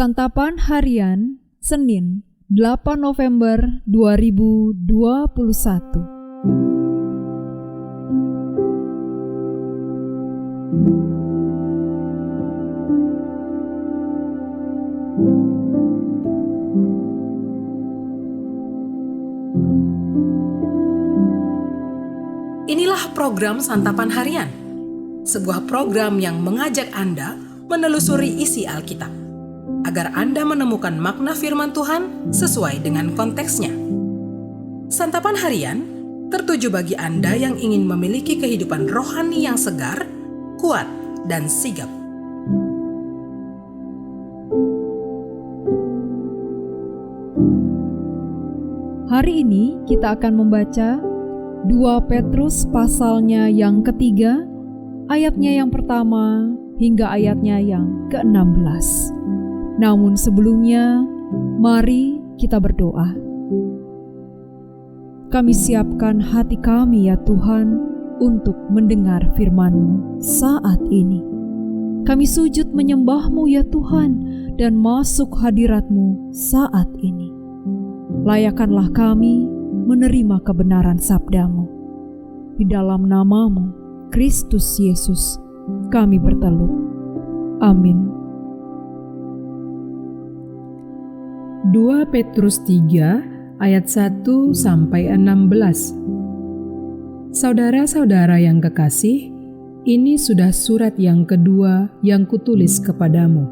Santapan Harian Senin 8 November 2021. Inilah program Santapan Harian, sebuah program yang mengajak Anda menelusuri isi Alkitab, agar Anda menemukan makna firman Tuhan sesuai dengan konteksnya. Santapan Harian tertuju bagi Anda yang ingin memiliki kehidupan rohani yang segar, kuat, dan sigap. Hari ini kita akan membaca 2 Petrus pasalnya yang ketiga, ayatnya yang pertama hingga ayatnya yang ke-16. Namun sebelumnya, mari kita berdoa. Kami siapkan hati kami ya Tuhan untuk mendengar firman-Mu saat ini. Kami sujud menyembah-Mu ya Tuhan dan masuk hadirat-Mu saat ini. Layakkanlah kami menerima kebenaran sabda-Mu. Di dalam nama-Mu, Kristus Yesus, kami bertelut. Amin. 2 Petrus 3 ayat 1 sampai 16. Saudara-saudara yang kekasih, ini sudah surat yang kedua yang kutulis kepadamu.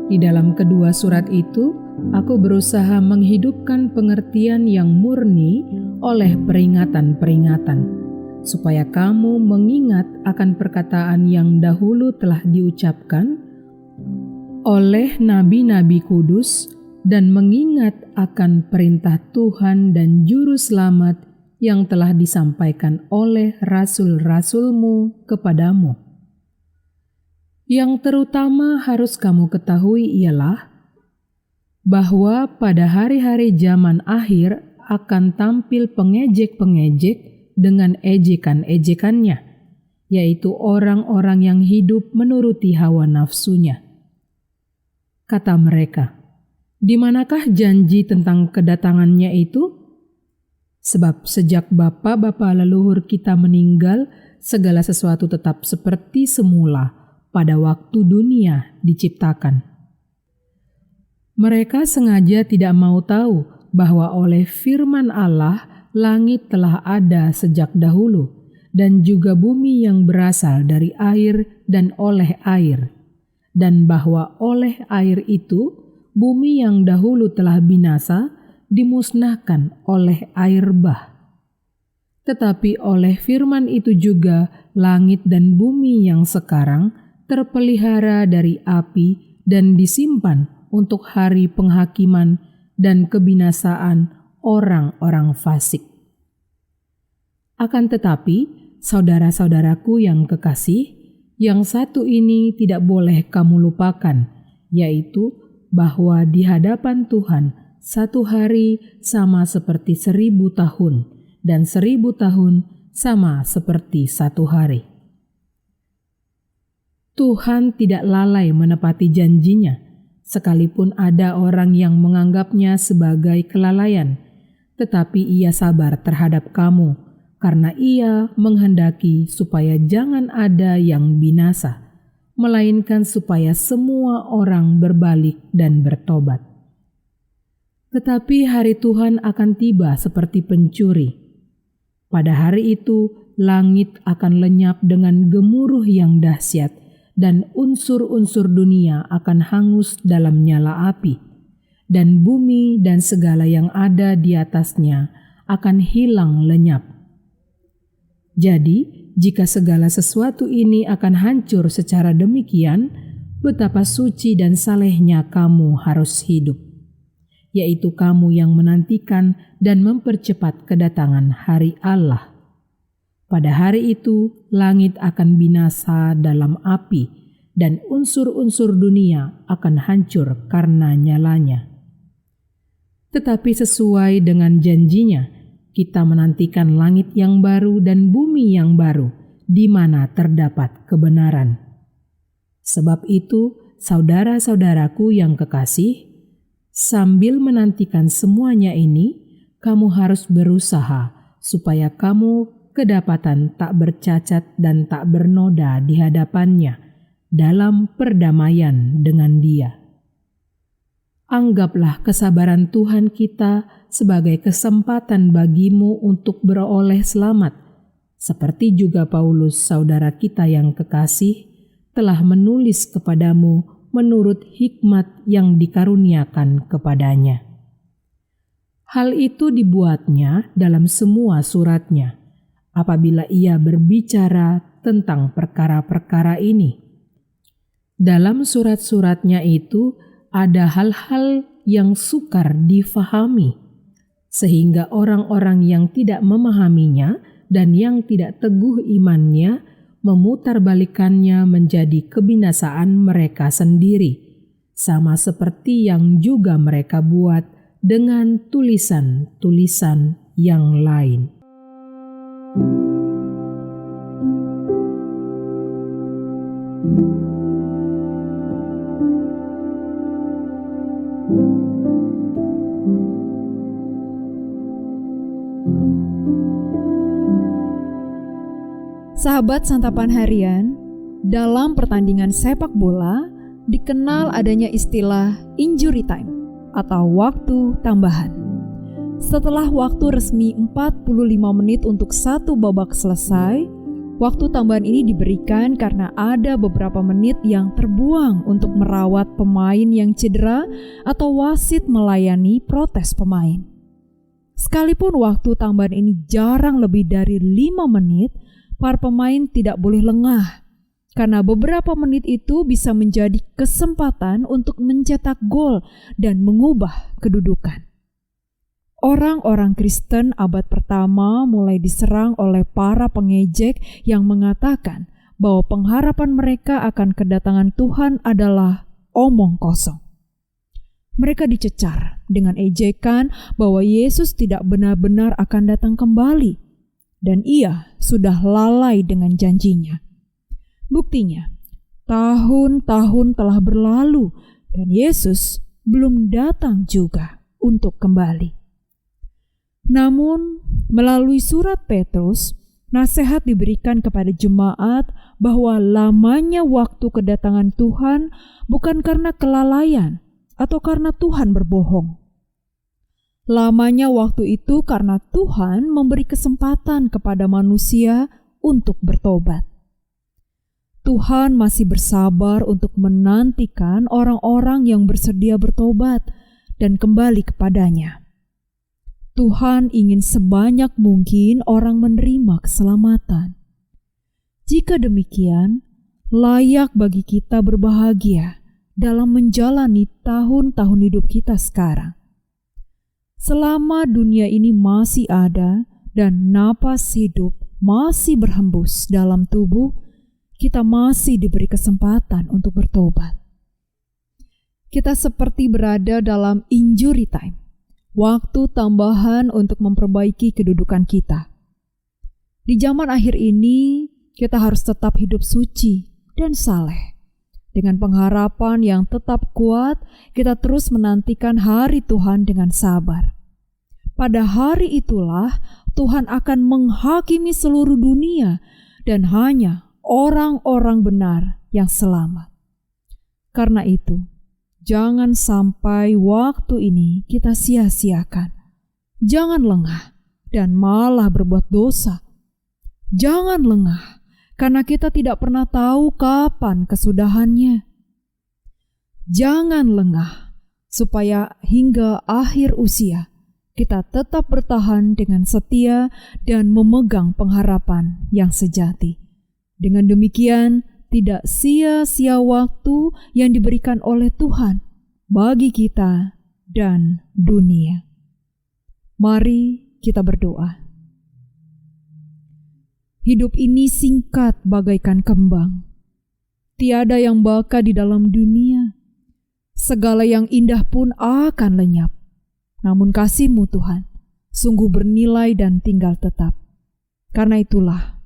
Di dalam kedua surat itu, aku berusaha menghidupkan pengertian yang murni oleh peringatan-peringatan, supaya kamu mengingat akan perkataan yang dahulu telah diucapkan oleh nabi-nabi kudus, dan mengingat akan perintah Tuhan dan Juru Selamat yang telah disampaikan oleh rasul-rasul-Mu kepadamu. Yang terutama harus kamu ketahui ialah bahwa pada hari-hari zaman akhir akan tampil pengejek-pengejek dengan ejekan-ejekannya, yaitu orang-orang yang hidup menuruti hawa nafsunya. Kata mereka, "Di manakah janji tentang kedatangannya itu? Sebab sejak bapa-bapa leluhur kita meninggal, segala sesuatu tetap seperti semula pada waktu dunia diciptakan." Mereka sengaja tidak mau tahu bahwa oleh firman Allah langit telah ada sejak dahulu, dan juga bumi yang berasal dari air dan oleh air, dan bahwa oleh air itu bumi yang dahulu telah binasa dimusnahkan oleh air bah. Tetapi oleh firman itu juga langit dan bumi yang sekarang terpelihara dari api dan disimpan untuk hari penghakiman dan kebinasaan orang-orang fasik. Akan tetapi, saudara-saudaraku yang kekasih, yang satu ini tidak boleh kamu lupakan, yaitu bahwa di hadapan Tuhan satu hari sama seperti 1000 tahun, dan 1000 tahun sama seperti satu hari. Tuhan tidak lalai menepati janjinya, sekalipun ada orang yang menganggapnya sebagai kelalaian, tetapi Ia sabar terhadap kamu, karena Ia menghendaki supaya jangan ada yang binasa, melainkan supaya semua orang berbalik dan bertobat. Tetapi hari Tuhan akan tiba seperti pencuri. Pada hari itu, langit akan lenyap dengan gemuruh yang dahsyat, dan unsur-unsur dunia akan hangus dalam nyala api, dan bumi dan segala yang ada di atasnya akan hilang lenyap. Jadi, jika segala sesuatu ini akan hancur secara demikian, betapa suci dan salehnya kamu harus hidup, yaitu kamu yang menantikan dan mempercepat kedatangan hari Allah. Pada hari itu, langit akan binasa dalam api, dan unsur-unsur dunia akan hancur karena nyalanya. Tetapi sesuai dengan janjinya, kita menantikan langit yang baru dan bumi yang baru, di mana terdapat kebenaran. Sebab itu, Saudara-saudaraku yang kekasih, sambil menantikan semuanya ini, kamu harus berusaha supaya kamu kedapatan tak bercacat dan tak bernoda di hadapannya dalam perdamaian dengan Dia. Anggaplah kesabaran Tuhan kita sebagai kesempatan bagimu untuk beroleh selamat, seperti juga Paulus, saudara kita yang kekasih, telah menulis kepadamu menurut hikmat yang dikaruniakan kepadanya. Hal itu dibuatnya dalam semua suratnya, apabila ia berbicara tentang perkara-perkara ini. Dalam surat-suratnya itu ada hal-hal yang sukar difahami, sehingga orang-orang yang tidak memahaminya dan yang tidak teguh imannya memutarbalikannya menjadi kebinasaan mereka sendiri, sama seperti yang juga mereka buat dengan tulisan-tulisan yang lain. Sahabat Santapan Harian, dalam pertandingan sepak bola dikenal adanya istilah injury time atau waktu tambahan. Setelah waktu resmi 45 menit untuk satu babak selesai, waktu tambahan ini diberikan karena ada beberapa menit yang terbuang untuk merawat pemain yang cedera atau wasit melayani protes pemain. Sekalipun waktu tambahan ini jarang lebih dari 5 menit, para pemain tidak boleh lengah, karena beberapa menit itu bisa menjadi kesempatan untuk mencetak gol dan mengubah kedudukan. Orang-orang Kristen abad pertama mulai diserang oleh para pengejek yang mengatakan bahwa pengharapan mereka akan kedatangan Tuhan adalah omong kosong. Mereka dicecar dengan ejekan bahwa Yesus tidak benar-benar akan datang kembali, dan ia sudah lalai dengan janjinya. Buktinya, tahun-tahun telah berlalu dan Yesus belum datang juga untuk kembali. Namun, melalui surat Petrus, nasihat diberikan kepada jemaat bahwa lamanya waktu kedatangan Tuhan bukan karena kelalaian atau karena Tuhan berbohong. Lamanya waktu itu karena Tuhan memberi kesempatan kepada manusia untuk bertobat. Tuhan masih bersabar untuk menantikan orang-orang yang bersedia bertobat dan kembali kepadanya. Tuhan ingin sebanyak mungkin orang menerima keselamatan. Jika demikian, layak bagi kita berbahagia dalam menjalani tahun-tahun hidup kita sekarang. Selama dunia ini masih ada dan napas hidup masih berhembus dalam tubuh, kita masih diberi kesempatan untuk bertobat. Kita seperti berada dalam injury time, waktu tambahan untuk memperbaiki kedudukan kita. Di zaman akhir ini, kita harus tetap hidup suci dan saleh. Dengan pengharapan yang tetap kuat, kita terus menantikan hari Tuhan dengan sabar. Pada hari itulah Tuhan akan menghakimi seluruh dunia dan hanya orang-orang benar yang selamat. Karena itu, jangan sampai waktu ini kita sia-siakan. Jangan lengah dan malah berbuat dosa. Jangan lengah karena kita tidak pernah tahu kapan kesudahannya. Jangan lengah supaya hingga akhir usia kita tetap bertahan dengan setia dan memegang pengharapan yang sejati. Dengan demikian, tidak sia-sia waktu yang diberikan oleh Tuhan bagi kita dan dunia. Mari kita berdoa. Hidup ini singkat bagaikan kembang. Tiada yang baka di dalam dunia. Segala yang indah pun akan lenyap. Namun kasih-Mu Tuhan sungguh bernilai dan tinggal tetap. Karena itulah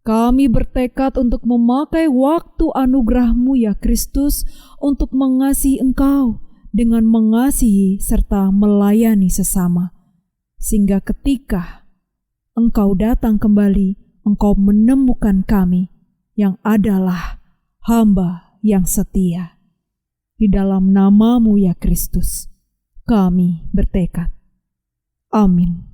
Kami bertekad untuk memakai waktu anugerah-Mu ya Kristus untuk mengasihi Engkau dengan mengasihi serta melayani sesama. Sehingga ketika Engkau datang kembali, Engkau menemukan kami yang adalah hamba yang setia. Di dalam nama-Mu ya Kristus, kami bertekad. Amin.